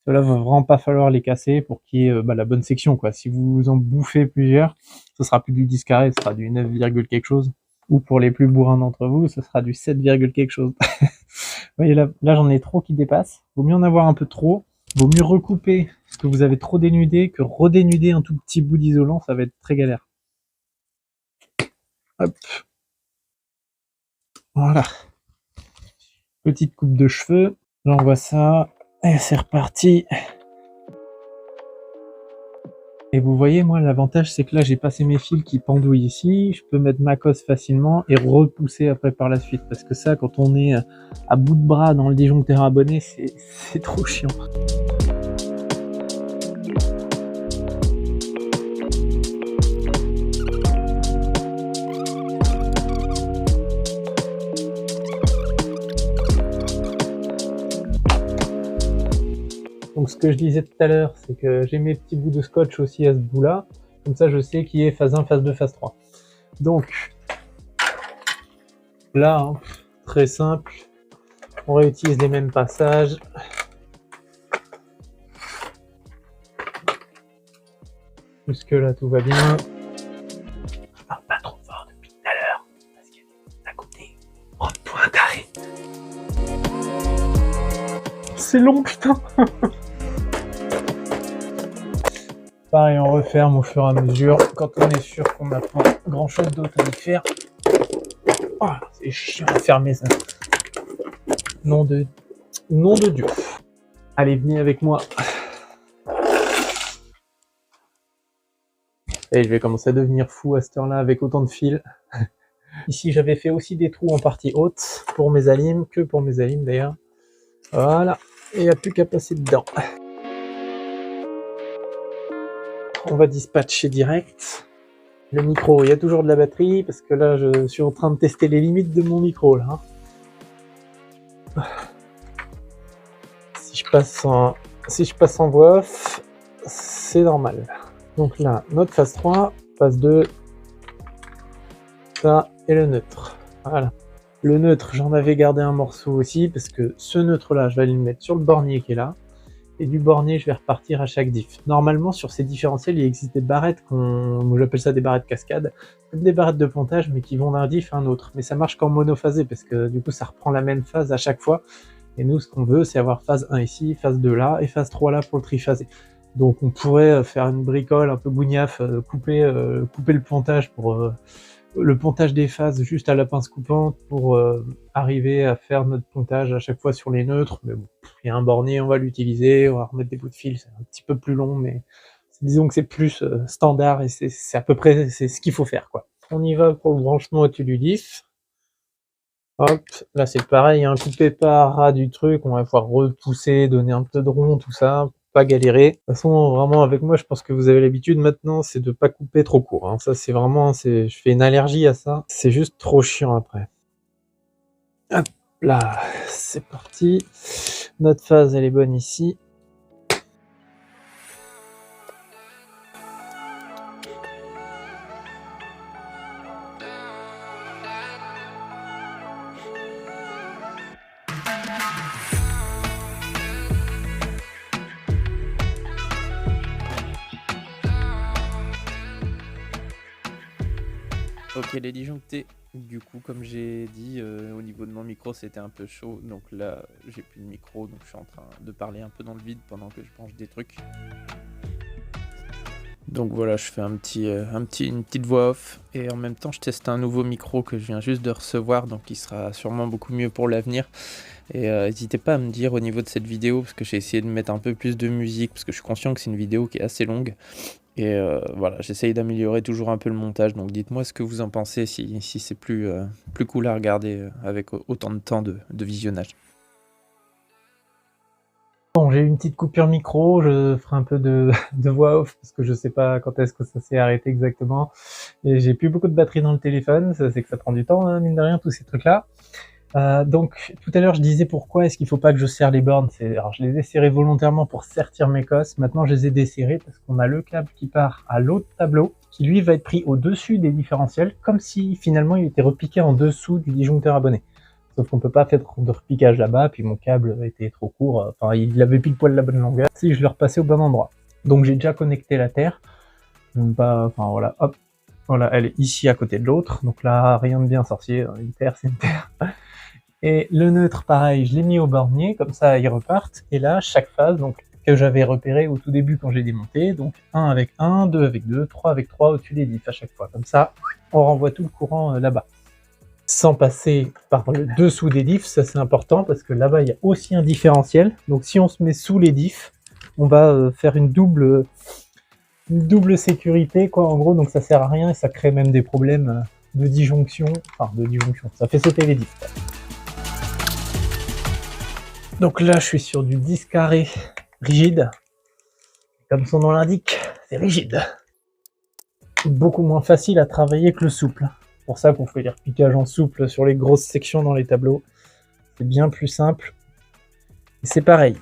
Cela va vraiment pas falloir les casser pour qu'il y ait la bonne section quoi. Si vous en bouffez plusieurs, ce sera plus du 10 carré, ce sera du 9, quelque chose. Ou pour les plus bourrins d'entre vous, ce sera du 7, quelque chose. Vous voyez là j'en ai trop qui dépassent. Vaut mieux en avoir un peu trop. Vaut mieux recouper ce que vous avez trop dénudé que redénuder un tout petit bout d'isolant, ça va être très galère. Hop. Voilà. Petite coupe de cheveux. J'envoie ça. Et c'est reparti. Et vous voyez, moi, l'avantage, c'est que là, j'ai passé mes fils qui pendouillent ici. Je peux mettre ma cosse facilement et repousser après par la suite. Parce que ça, quand on est à bout de bras dans le disjoncteur abonné, c'est trop chiant. Donc ce que je disais tout à l'heure, c'est que j'ai mes petits bouts de scotch aussi à ce bout-là. Comme ça, je sais qui est phase 1, phase 2, phase 3. Donc, là, très simple. On réutilise les mêmes passages. Jusque là, tout va bien. Je parle pas trop fort depuis tout à l'heure, parce qu'il y a à côté. Oh, point carré. C'est long, putain. Pareil, on referme au fur et à mesure, quand on est sûr qu'on n'a pas grand chose d'autre à y faire. Oh, c'est chiant à fermer ça. Nom de Dieu. Allez, venez avec moi. Et je vais commencer à devenir fou à cette heure-là avec autant de fils. Ici, j'avais fait aussi des trous en partie haute pour mes alimes, que pour mes alimes d'ailleurs. Voilà, et il n'y a plus qu'à passer dedans. On va dispatcher direct. Le micro, il y a toujours de la batterie, parce que là, je suis en train de tester les limites de mon micro, là. Si je passe en voix off, c'est normal. Donc là, notre phase 3, phase 2, ça et le neutre. Voilà. Le neutre, j'en avais gardé un morceau aussi, parce que ce neutre-là, je vais aller le mettre sur le bornier qui est là. Et du bornier, je vais repartir à chaque diff. Normalement, sur ces différentiels, il existe des barrettes moi j'appelle ça des barrettes cascades, comme des barrettes de pontage, mais qui vont d'un diff à un autre. Mais ça marche qu'en monophasé, parce que du coup, ça reprend la même phase à chaque fois. Et nous, ce qu'on veut, c'est avoir phase 1 ici, phase 2 là, et phase 3 là pour le triphasé. Donc on pourrait faire une bricole un peu bougnaf, couper le pontage pour le pontage des phases juste à la pince coupante pour arriver à faire notre pontage à chaque fois sur les neutres. Mais bon, il y a un bornier, on va l'utiliser, on va remettre des bouts de fil, c'est un petit peu plus long, mais disons que c'est plus standard et c'est à peu près c'est ce qu'il faut faire, quoi. On y va pour le branchement au-dessus du diff. Hop, là c'est pareil, hein, coupé par ras du truc, on va pouvoir repousser, donner un peu de rond, tout ça, pas galérer. De toute façon, vraiment avec moi, je pense que vous avez l'habitude maintenant, c'est de pas couper trop court, hein. Ça c'est vraiment, je fais une allergie à ça, c'est juste trop chiant après. Hop là, c'est parti. Notre phase elle est bonne ici. Ok, les disjonctés, du coup, comme j'ai dit, au niveau de mon micro, c'était un peu chaud. Donc là, j'ai plus de micro, donc je suis en train de parler un peu dans le vide pendant que je branche des trucs. Donc voilà, je fais une petite voix off. Et en même temps, je teste un nouveau micro que je viens juste de recevoir, donc il sera sûrement beaucoup mieux pour l'avenir. Et n'hésitez pas à me dire au niveau de cette vidéo, parce que j'ai essayé de mettre un peu plus de musique, parce que je suis conscient que c'est une vidéo qui est assez longue. Et voilà, j'essaye d'améliorer toujours un peu le montage, donc dites-moi ce que vous en pensez, si c'est plus cool à regarder avec autant de temps de visionnage. Bon, j'ai eu une petite coupure micro, je ferai un peu de voix off parce que je sais pas quand est-ce que ça s'est arrêté exactement. Et j'ai plus beaucoup de batterie dans le téléphone, ça c'est que ça prend du temps, hein, mine de rien, tous ces trucs-là. Donc tout à l'heure je disais pourquoi est-ce qu'il faut pas que je serre les bornes. Alors je les ai serrées volontairement pour sertir mes cosses, maintenant je les ai desserrées parce qu'on a le câble qui part à l'autre tableau, qui lui va être pris au-dessus des différentiels, comme si finalement il était repiqué en dessous du disjoncteur abonné. Sauf qu'on peut pas faire de repiquage là-bas, puis mon câble était trop court, enfin il avait pile poil la bonne longueur, si je le repassais au bon endroit. Donc j'ai déjà connecté la terre, enfin voilà, hop, voilà, elle est ici à côté de l'autre, donc là rien de bien sorcier, une terre c'est une terre. Et le neutre pareil, je l'ai mis au bornier, comme ça ils repartent, et là chaque phase, donc que j'avais repéré au tout début quand j'ai démonté, donc 1 avec 1, 2 avec 2, 3 avec 3 au-dessus des diffs à chaque fois, comme ça on renvoie tout le courant là-bas. Sans passer par le dessous des diffs, ça c'est important parce que là-bas il y a aussi un différentiel. Donc si on se met sous les diffs, on va faire une double sécurité quoi en gros, donc ça sert à rien et ça crée même des problèmes de disjonction, ça fait sauter les diffs. Donc là je suis sur du 10 carré rigide, comme son nom l'indique, c'est rigide. Beaucoup moins facile à travailler que le souple. C'est pour ça qu'on fait les repiquages en souple sur les grosses sections dans les tableaux. C'est bien plus simple. Et c'est pareil.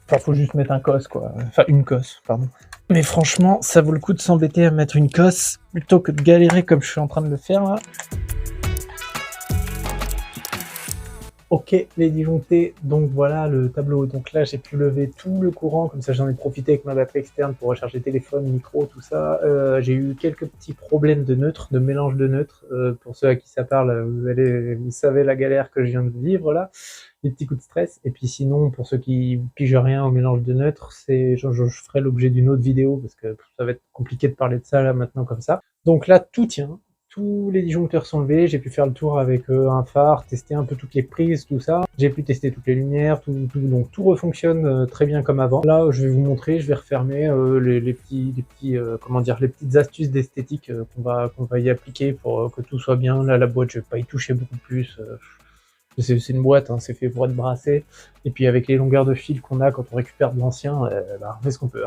Enfin, faut juste mettre un cos, quoi. Enfin, une cosse, pardon. Mais franchement, ça vaut le coup de s'embêter à mettre une cosse plutôt que de galérer comme je suis en train de le faire là. Ok, les disjonctés, donc voilà le tableau. Donc là, j'ai pu lever tout le courant, comme ça j'en ai profité avec ma batterie externe pour recharger téléphone, micro, tout ça. J'ai eu quelques petits problèmes de neutres, de mélange de neutres. Pour ceux à qui ça parle, vous savez la galère que je viens de vivre là, des petits coups de stress. Et puis sinon, pour ceux qui pigent rien au mélange de neutres, je ferai l'objet d'une autre vidéo parce que ça va être compliqué de parler de ça là maintenant comme ça. Donc là, tout tient. Tous les disjoncteurs sont levés, j'ai pu faire le tour avec un phare, tester un peu toutes les prises, tout ça. J'ai pu tester toutes les lumières, donc tout refonctionne très bien comme avant. Là, je vais vous montrer, je vais refermer les petites astuces d'esthétique qu'on va y appliquer pour que tout soit bien. Là, la boîte, je vais pas y toucher beaucoup plus. C'est une boîte, hein, c'est fait pour être brassé. Et puis avec les longueurs de fil qu'on a quand on récupère de l'ancien, on fait ce qu'on peut.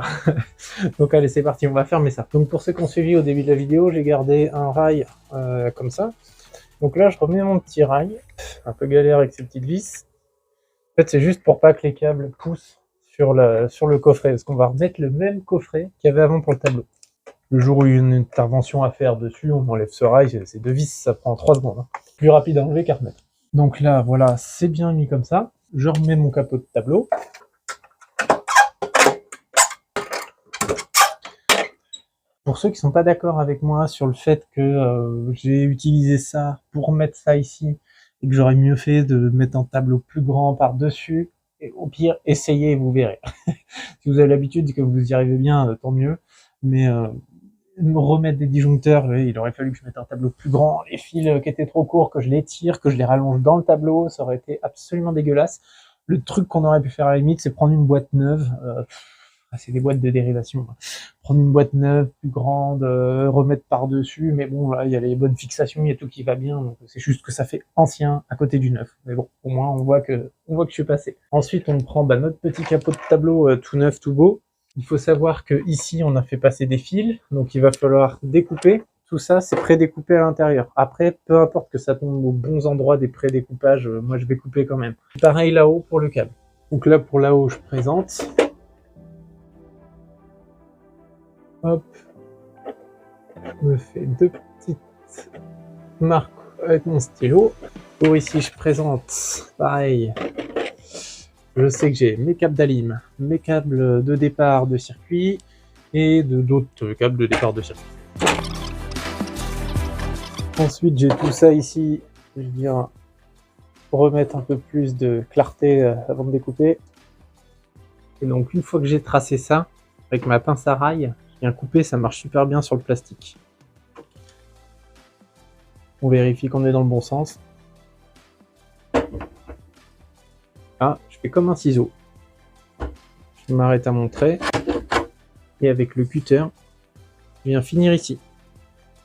Donc allez, c'est parti, on va fermer ça. Donc pour ceux qui ont suivi au début de la vidéo, j'ai gardé un rail comme ça. Donc là, je remets mon petit rail, un peu galère avec ces petites vis. En fait, c'est juste pour pas que les câbles poussent sur le coffret, parce qu'on va remettre le même coffret qu'il y avait avant pour le tableau. Le jour où il y a une intervention à faire dessus, on enlève ce rail, c'est 2 vis, ça prend 3 secondes. Hein. Plus rapide à enlever qu'à remettre. Donc là, voilà, c'est bien mis comme ça. Je remets mon capot de tableau. Pour ceux qui sont pas d'accord avec moi sur le fait que j'ai utilisé ça pour mettre ça ici et que j'aurais mieux fait de mettre un tableau plus grand par-dessus, et au pire, essayez et vous verrez. Si vous avez l'habitude et que vous y arrivez bien, tant mieux. Mais me remettre des disjoncteurs, il aurait fallu que je mette un tableau plus grand, les fils qui étaient trop courts, que je les tire, que je les rallonge dans le tableau, ça aurait été absolument dégueulasse. Le truc qu'on aurait pu faire à la limite, c'est prendre une boîte neuve, c'est des boîtes de dérivation, prendre une boîte neuve, plus grande, remettre par-dessus, mais bon, là, il y a les bonnes fixations, il y a tout qui va bien, donc c'est juste que ça fait ancien à côté du neuf. Mais bon, au moins, on voit que je suis passé. Ensuite, on prend notre petit capot de tableau tout neuf, tout beau. Il faut savoir que ici, on a fait passer des fils, donc il va falloir découper. Tout ça, c'est pré-découpé à l'intérieur. Après, peu importe que ça tombe aux bons endroits des pré-découpages, moi je vais couper quand même. Pareil là-haut pour le câble. Donc là, pour là-haut, je présente. Hop. Je me fais deux petites marques avec mon stylo. Pour ici, je présente, pareil. Je sais que j'ai mes câbles d'alim, mes câbles de départ de circuit et d'autres câbles de départ de circuit. Ensuite, j'ai tout ça ici. Je viens remettre un peu plus de clarté avant de découper. Et donc, une fois que j'ai tracé ça, avec ma pince à rail, je viens couper, ça marche super bien sur le plastique. On vérifie qu'on est dans le bon sens. Là, je fais comme un ciseau. Je m'arrête à mon trait. Et avec le cutter, je viens finir ici.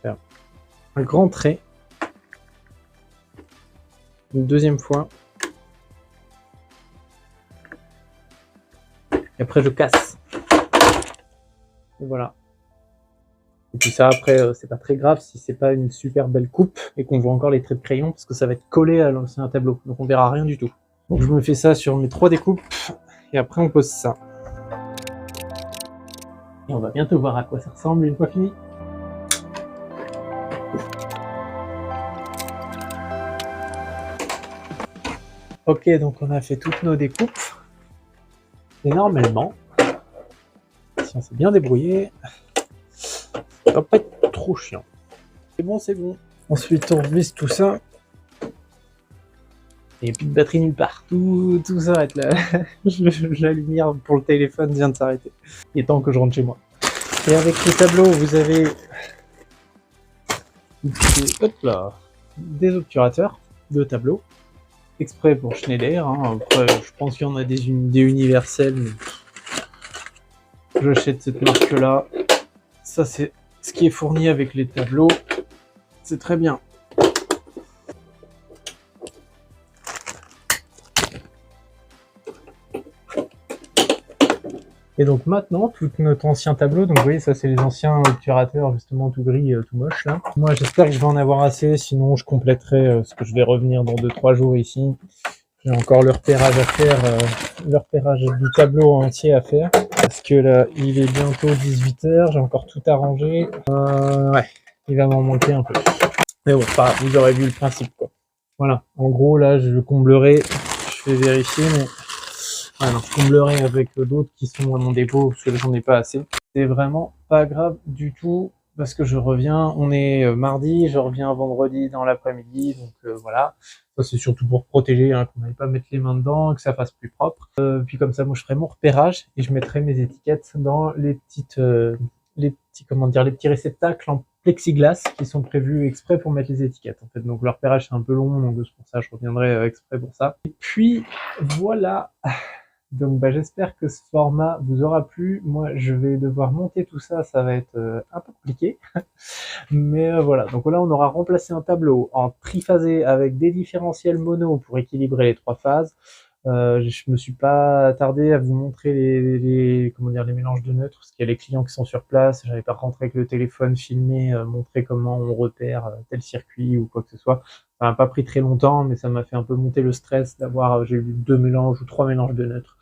Faire un grand trait. Une deuxième fois. Et après, je casse. Et voilà. Et puis ça, après, c'est pas très grave si c'est pas une super belle coupe et qu'on voit encore les traits de crayon parce que ça va être collé à l'ancien tableau. Donc on verra rien du tout. Donc je me fais ça sur mes 3 découpes et après on pose ça. Et on va bientôt voir à quoi ça ressemble une fois fini. Ok, donc on a fait toutes nos découpes. Et normalement, si on s'est bien débrouillé, ça va pas être trop chiant. C'est bon, c'est bon. Ensuite on revisse tout ça. Et plus de batterie nulle part. Tout s'arrête là. La lumière pour le téléphone vient de s'arrêter. Il est temps que je rentre chez moi. Et avec le tableau, vous avez hop là, des obturateurs de tableau, exprès pour Schneider. Hein. Après, je pense qu'il y en a des universels, mais j'achète cette marque-là. Ça, c'est ce qui est fourni avec les tableaux. C'est très bien. Et donc maintenant, tout notre ancien tableau, donc vous voyez, ça c'est les anciens obturateurs, justement tout gris, tout moche là. Moi j'espère que je vais en avoir assez, sinon je compléterai ce que je vais revenir dans 2-3 jours ici. J'ai encore le repérage à faire, le repérage du tableau entier à faire. Parce que là, il est bientôt 18h, j'ai encore tout arrangé. Ouais, il va m'en manquer un peu. Mais bon, pas, vous aurez vu le principe quoi. Voilà, en gros là je comblerai, je vais vérifier, mais... Alors, je comblerai avec d'autres qui sont à mon dépôt parce que là, j'en ai pas assez. C'est vraiment pas grave du tout parce que je reviens, on est mardi, je reviens vendredi dans l'après-midi, donc voilà. Ça c'est surtout pour protéger, hein, qu'on n'aille pas mettre les mains dedans, que ça fasse plus propre. Puis comme ça, moi je ferai mon repérage et je mettrai mes étiquettes dans les petits réceptacles en plexiglas qui sont prévus exprès pour mettre les étiquettes en fait. Donc le repérage c'est un peu long, donc c'est pour ça je reviendrai exprès pour ça. Et puis voilà. Donc j'espère que ce format vous aura plu. Moi je vais devoir monter tout ça, ça va être un peu compliqué. Mais voilà, donc là on aura remplacé un tableau en triphasé avec des différentiels mono pour équilibrer les 3 phases. Je me suis pas attardé à vous montrer les mélanges de neutres, parce qu'il y a les clients qui sont sur place, j'avais pas rentré avec le téléphone, filmé, montrer comment on repère tel circuit ou quoi que ce soit. Ça m'a pas pris très longtemps, mais ça m'a fait un peu monter le stress d'avoir, j'ai eu 2 mélanges ou 3 mélanges de neutres.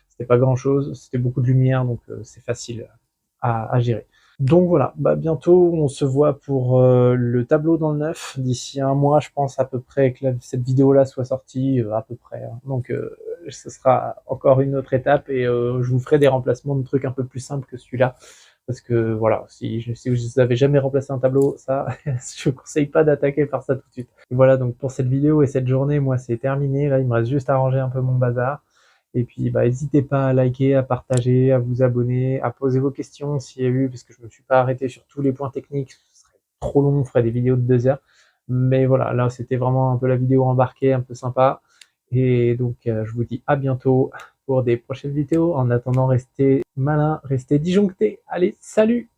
C'était pas grand chose, c'était beaucoup de lumière, donc c'est facile à gérer. Donc voilà, bientôt on se voit pour le tableau dans le neuf, d'ici un mois je pense à peu près que cette vidéo là soit sortie, à peu près, hein. Donc ce sera encore une autre étape et je vous ferai des remplacements de trucs un peu plus simples que celui-là, parce que voilà, si vous avez jamais remplacé un tableau, ça, je vous conseille pas d'attaquer par ça tout de suite. Et voilà, donc pour cette vidéo et cette journée, moi c'est terminé, là il me reste juste à ranger un peu mon bazar. Et puis, bah, n'hésitez pas à liker, à partager, à vous abonner, à poser vos questions s'il y a eu, parce que je me suis pas arrêté sur tous les points techniques, ce serait trop long, on ferait des vidéos de 2 heures. Mais voilà, là, c'était vraiment un peu la vidéo embarquée, un peu sympa. Et donc, je vous dis à bientôt pour des prochaines vidéos. En attendant, restez malins, restez disjonctés. Allez, salut!